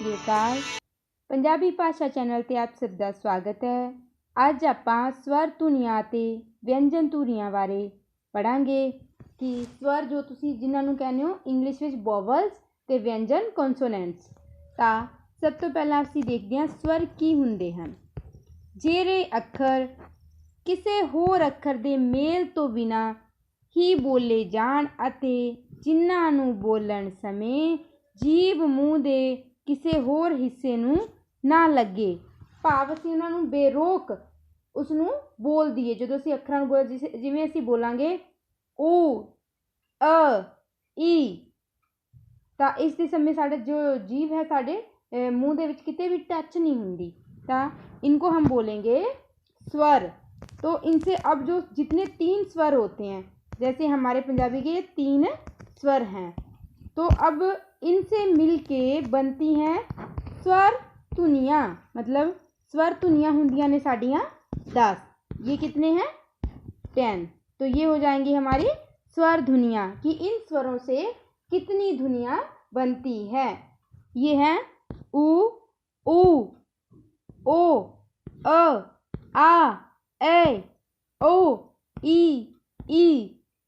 ਸ਼੍ਰੀ ਅਕਾਲ। ਪੰਜਾਬੀ ਭਾਸ਼ਾ ਚੈਨਲ 'ਤੇ ਆਪ ਸਭ ਦਾ ਸਵਾਗਤ ਹੈ। ਅੱਜ ਆਪਾਂ ਸਵਰ ਧੁਨੀਆਂ ਅਤੇ ਵਿਅੰਜਨ ਧੁਨੀਆਂ ਬਾਰੇ ਪੜ੍ਹਾਂਗੇ ਕਿ ਸਵਰ ਜੋ ਤੁਸੀਂ ਜਿਨ੍ਹਾਂ ਨੂੰ ਕਹਿੰਦੇ ਹੋ ਇੰਗਲਿਸ਼ ਵਿੱਚ ਵੋਵਲਸ ਅਤੇ ਵਿਅੰਜਨ ਕੌਨਸੋਨੈਂਟਸ। ਤਾਂ ਸਭ ਤੋਂ ਪਹਿਲਾਂ ਅਸੀਂ ਦੇਖਦੇ ਹਾਂ ਸਵਰ ਕੀ ਹੁੰਦੇ ਹਨ। ਜਿਹੜੇ ਅੱਖਰ ਕਿਸੇ ਹੋਰ ਅੱਖਰ ਦੇ ਮੇਲ ਤੋਂ ਬਿਨਾਂ ਹੀ ਬੋਲੇ ਜਾਣ ਅਤੇ ਜਿਨ੍ਹਾਂ ਨੂੰ ਬੋਲਣ ਸਮੇਂ ਜੀਭ ਮੂੰਹ ਦੇ ਕਿਸੇ ਹੋਰ ਹਿੱਸੇ ਨੂੰ ਨਾ ਲੱਗੇ, ਭਾਵ ਅਸੀਂ ਉਹਨਾਂ ਨੂੰ ਬੇਰੋਕ ਉਸ ਨੂੰ ਬੋਲ ਦਈਏ। ਜਦੋਂ ਅਸੀਂ ਅੱਖਰਾਂ ਨੂੰ ਜਿਵੇਂ ਅਸੀਂ ਬੋਲਾਂਗੇ ਊ ਅ ਈ, ਤਾਂ ਇਸ ਦੇ ਸਮੇਂ ਸਾਡਾ ਜੋ ਜੀਭ ਹੈ ਸਾਡੇ मुँह ਦੇ ਵਿੱਚ कितने भी टच नहीं ਹੁੰਦੀ, ਤਾਂ इनको हम बोलेंगे स्वर। तो इनसे अब जो जितने 3 स्वर होते हैं, जैसे हमारे पंजाबी के 3 स्वर हैं, तो अब इनसे मिलके बनती हैं स्वर धुनियाँ। मतलब स्वर धुनियाँ होंदियाँ ने साड़ियाँ 10, ये कितने हैं 10। तो ये हो जाएंगी हमारी स्वर धुनियाँ कि इन स्वरों से कितनी धुनियाँ बनती है। ये हैं ऊ ऊ, ओ अ आ ए ओ ई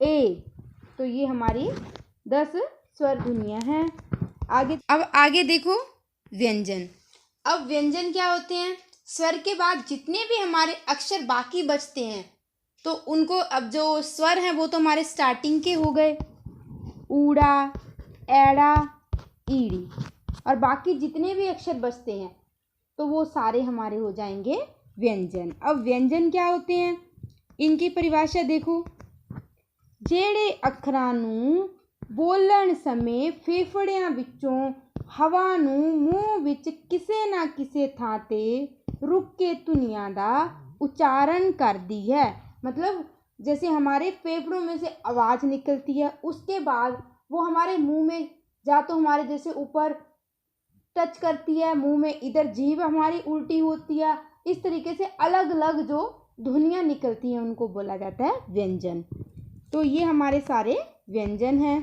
ए। तो ये हमारी 10 स्वर धुनियाँ हैं। आगे देखो व्यंजन। अब व्यंजन क्या होते हैं? स्वर के बाद जितने भी हमारे अक्षर बाकी बचते हैं, तो उनको अब जो स्वर हैं वो तो हमारे स्टार्टिंग के हो गए, ऊड़ा एड़ा ईड़ी, और बाकी जितने भी अक्षर बचते हैं तो वो सारे हमारे हो जाएंगे व्यंजन। अब व्यंजन क्या होते हैं, इनकी परिभाषा देखो। ਜਿਹੜੇ ਅੱਖਰਾਂ ਨੂੰ ਬੋਲਣ ਸਮੇਂ ਫੇਫੜਿਆਂ ਵਿੱਚੋਂ ਹਵਾ ਨੂੰ ਮੂੰਹ ਵਿੱਚ ਕਿਸੇ ਨਾ ਕਿਸੇ ਥਾਂ 'ਤੇ रुक के धुनियाँ का उच्चारण करती है। मतलब जैसे हमारे फेफड़ों में से आवाज़ निकलती है, उसके बाद वो हमारे मुंह में या तो हमारे जैसे ऊपर टच करती है, मुंह में इधर जीभ हमारी उल्टी होती है, इस तरीके से अलग अलग जो धुनियाँ निकलती हैं उनको बोला जाता है व्यंजन। तो ये हमारे सारे व्यंजन हैं।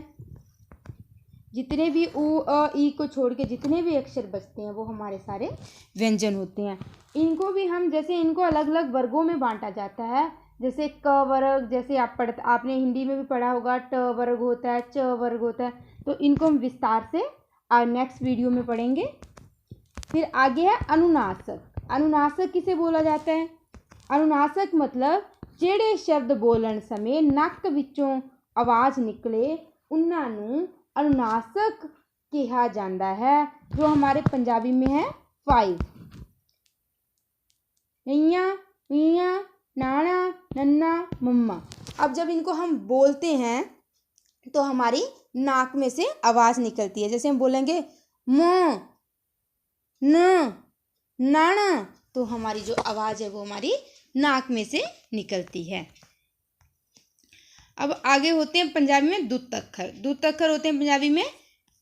जितने भी ऊ अ ई को छोड़ के जितने भी अक्षर बचते हैं वो हमारे सारे व्यंजन होते हैं। इनको भी हम जैसे इनको अलग अलग वर्गों में बांटा जाता है। जैसे क वर्ग, जैसे आपने हिंदी में भी पढ़ा होगा, ट वर्ग होता है, च वर्ग होता है। तो इनको हम विस्तार से नेक्स्ट वीडियो में पढ़ेंगे। फिर आगे है अनुनासिक। अनुनासिक किसे बोला जाता है? अनुनासिक मतलब ਜਿਹੜੇ शब्द बोलन समय नक विचों आवाज़ निकले उन्हां नूं अनुनासिक कहा जाता है, जो हमारे पंजाबी में है 5। नैया मियाँ नाना नन्ना मम्मा। अब जब इनको हम बोलते हैं तो हमारी नाक में से आवाज़ निकलती है। जैसे हम बोलेंगे म न नाना, तो हमारी जो आवाज़ है वो हमारी नाक में से निकलती है। अब आगे होते हैं पंजाबी में दुत्त अक्षर। दुत्त अक्षर होते हैं पंजाबी में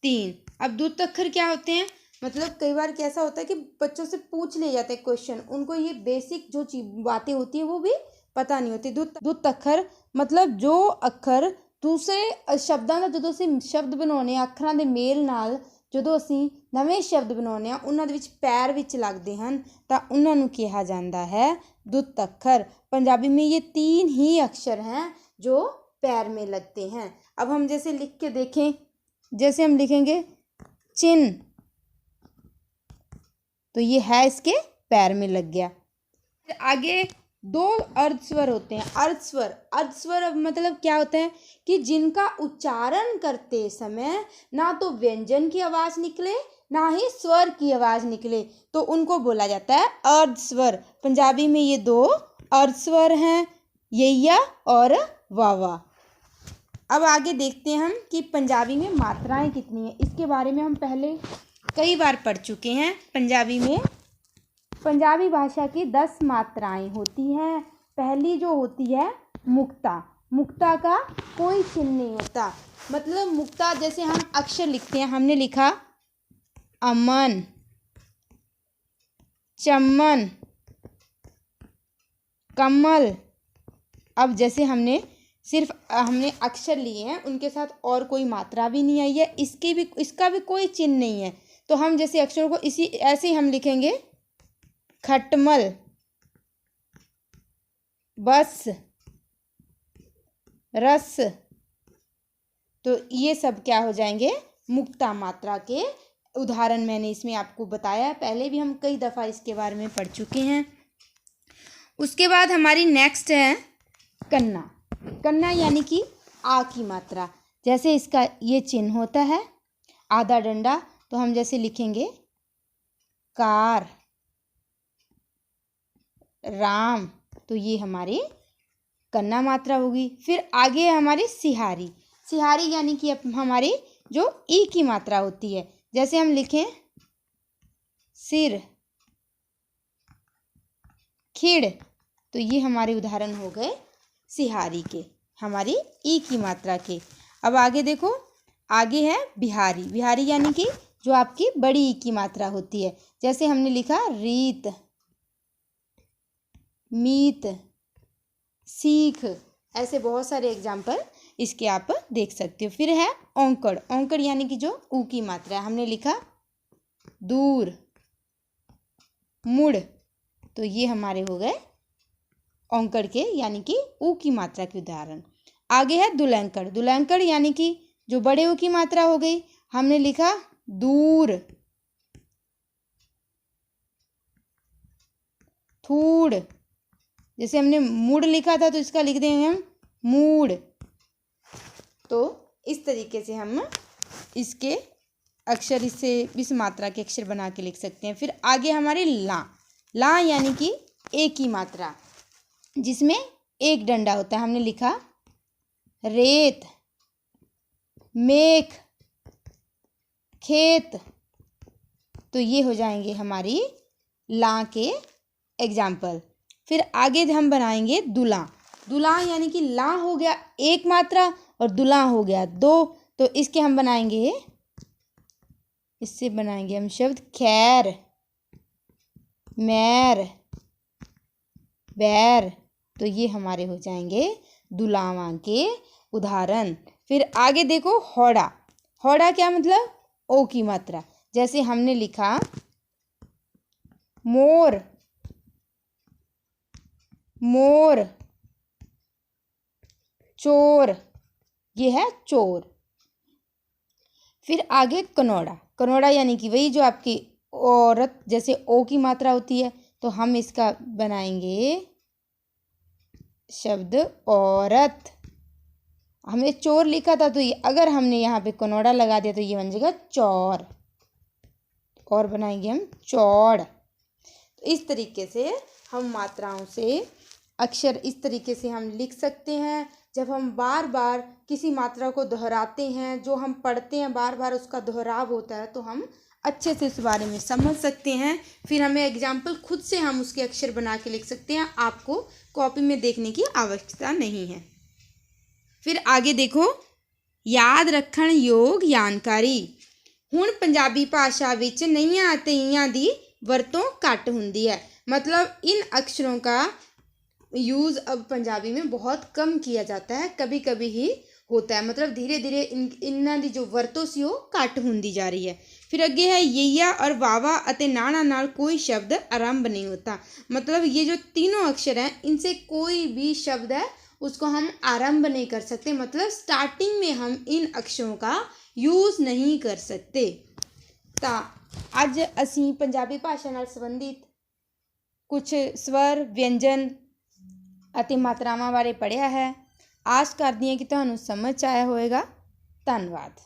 3। अब दुत्त अक्षर क्या होते हैं? मतलब कई बार कैसा होता है कि बच्चों से पूछ ले जाते हैं क्वेश्चन, उनको ये बेसिक जो बातें होती है वो भी पता नहीं होती। दुत्त अक्षर मतलब जो अक्षर दूसरे शब्दों का ਜਦੋਂ ਅਸੀਂ ਸ਼ਬਦ ਬਣਾਉਂਦੇ ਹਾਂ, ਅੱਖਰਾਂ ਦੇ ਮੇਲ ਨਾਲ ਜਦੋਂ ਅਸੀਂ ਨਵੇਂ ਸ਼ਬਦ ਬਣਾਉਂਦੇ ਹਾਂ ਉਹਨਾਂ ਦੇ ਵਿੱਚ ਪੈਰ ਵਿੱਚ ਲੱਗਦੇ ਹਨ, ਤਾਂ ਉਹਨਾਂ ਨੂੰ ਕਿਹਾ ਜਾਂਦਾ ਹੈ दुत्त अक्षर। पंजाबी में ये 3 ही अक्षर हैं जो पैर में लगते हैं। अब हम जैसे लिख के देखें, जैसे हम लिखेंगे चिन्ह, तो ये है इसके पैर में लग गया। फिर आगे 2 अर्धस्वर होते हैं। अर्धस्वर अब मतलब क्या होता है कि जिनका उच्चारण करते समय ना तो व्यंजन की आवाज़ निकले ना ही स्वर की आवाज़ निकले, तो उनको बोला जाता है अर्धस्वर। पंजाबी में ये 2 अर्धस्वर हैं, यैया और वावा। अब आगे देखते हैं हम कि पंजाबी में मात्राएं कितनी हैं। इसके बारे में हम पहले कई बार पढ़ चुके हैं। पंजाबी में पंजाबी भाषा की 10 मात्राएं होती हैं। पहली जो होती है मुक्ता। मुक्ता का कोई चिन्ह नहीं होता। मतलब मुक्ता जैसे हम अक्षर लिखते हैं, हमने लिखा अमन, चमन, कमल। अब जैसे हमने अक्षर लिए हैं, उनके साथ और कोई मात्रा भी नहीं आई है, इसका भी कोई चिन्ह नहीं है, तो हम जैसे अक्षरों को इसी ऐसे ही हम लिखेंगे, खटमल, बस, रस। तो ये सब क्या हो जाएंगे, मुक्ता मात्रा के उदाहरण। मैंने इसमें आपको बताया, पहले भी हम कई दफ़ा इसके बारे में पढ़ चुके हैं। उसके बाद हमारी नेक्स्ट है कन्ना। कन्ना यानी कि आ की मात्रा। जैसे इसका ये चिन्ह होता है आधा डंडा, तो हम जैसे लिखेंगे कार, राम, तो ये हमारी कन्ना मात्रा होगी। फिर आगे है हमारी सिहारी। सिहारी यानी कि हमारी जो ई की मात्रा होती है। जैसे हम लिखें सिर, खिड़, तो ये हमारे उदाहरण हो गए सिहारी के, हमारी ई की मात्रा के। अब आगे देखो, आगे है बिहारी। बिहारी यानी कि जो आपकी बड़ी ई की मात्रा होती है। जैसे हमने लिखा रीत, मीत, सीख, ऐसे बहुत सारे एग्जाम्पल इसके आप देख सकते हो। फिर है औंकड़। औंकड़ यानी कि जो ऊ की मात्रा है। हमने लिखा दूर, मुड़, तो ये हमारे हो गए औंकड़ के यानी कि ऊ की मात्रा के उदाहरण। आगे है दुलैंकड़। दुलैंकड़ यानी कि जो बड़े ऊ की मात्रा हो गई। हमने लिखा दूर, थूड़, जैसे हमने मुड़ लिखा था तो इसका लिख देंगे हम मूड़। तो इस तरीके से हम इसके अक्षर इससे इस मात्रा के अक्षर बना के लिख सकते हैं। फिर आगे हमारे ला। ला यानी कि एक ही मात्रा जिसमें एक डंडा होता है। हमने लिखा रेत, मेख, खेत, तो ये हो जाएंगे हमारी ला के एग्जाम्पल। फिर आगे हम बनाएंगे दुला। दुला यानी कि ला हो गया एक मात्रा और दुला हो गया दो, तो इसके हम बनाएंगे, इससे बनाएंगे हम शब्द खैर, मैर, बैर, तो ये हमारे हो जाएंगे दुलावां के उदाहरण। फिर आगे देखो हौड़ा। हौड़ा क्या मतलब, ओ की मात्रा। जैसे हमने लिखा मोर, मोर, चोर, ये है चोर। फिर आगे कनौड़ा। कनौड़ा यानी कि वही जो आपकी औरत जैसे ओ की मात्रा होती है, तो हम इसका बनाएंगे शब्द औरत। हमने चोर लिखा था, तो ये अगर हमने यहाँ पे कनौड़ा लगा दिया तो ये बन जाएगा चौर, और बनाएंगे हम चौड़। तो इस तरीके से हम मात्राओं से अक्षर इस तरीके से हम लिख सकते हैं। जब हम बार बार किसी मात्रा को दोहराते हैं, जो हम पढ़ते हैं बार बार उसका दोहराव होता है, तो हम अच्छे से इस बारे में समझ सकते हैं। फिर हमें एग्जाम्पल खुद से हम उसके अक्षर बना के लिख सकते हैं। आपको कॉपी में देखने की आवश्यकता नहीं है। फिर आगे देखो, याद रखण योग जानकारी। ਹੁਣ ਪੰਜਾਬੀ भाषा ਵਿੱਚ ਨਈਆਂ ਤਈਆਂ ਦੀ ਵਰਤੋਂ ਘੱਟ ਹੁੰਦੀ है। मतलब इन अक्षरों का यूज़ अब पंजाबी में बहुत कम किया जाता है, कभी कभी ही होता है। मतलब धीरे धीरे इन्हां दी जो वरतों सी वो घट होंदी जा रही है। फिर अगे है यैया और वावा अते नाना नाल कोई शब्द आरंभ नहीं होता। मतलब ये जो तीनों अक्षर हैं इनसे कोई भी शब्द है उसको हम आरंभ नहीं कर सकते। मतलब स्टार्टिंग में हम इन अक्षरों का यूज़ नहीं कर सकते। ਤਾਂ ਅੱਜ ਅਸੀਂ ਪੰਜਾਬੀ ਭਾਸ਼ਾ ਨਾਲ ਸੰਬੰਧਿਤ ਕੁਝ ਸਵਰ, ਵਿਅੰਜਨ ਅਤੇ ਮਾਤਰਾਵਾਂ ਬਾਰੇ ਪੜ੍ਹਿਆ ਹੈ। ਆਸ ਕਰਦੀ ਹਾਂ ਕਿ ਤੁਹਾਨੂੰ ਸਮਝ ਆਇਆ ਹੋਵੇਗਾ। ਧੰਨਵਾਦ।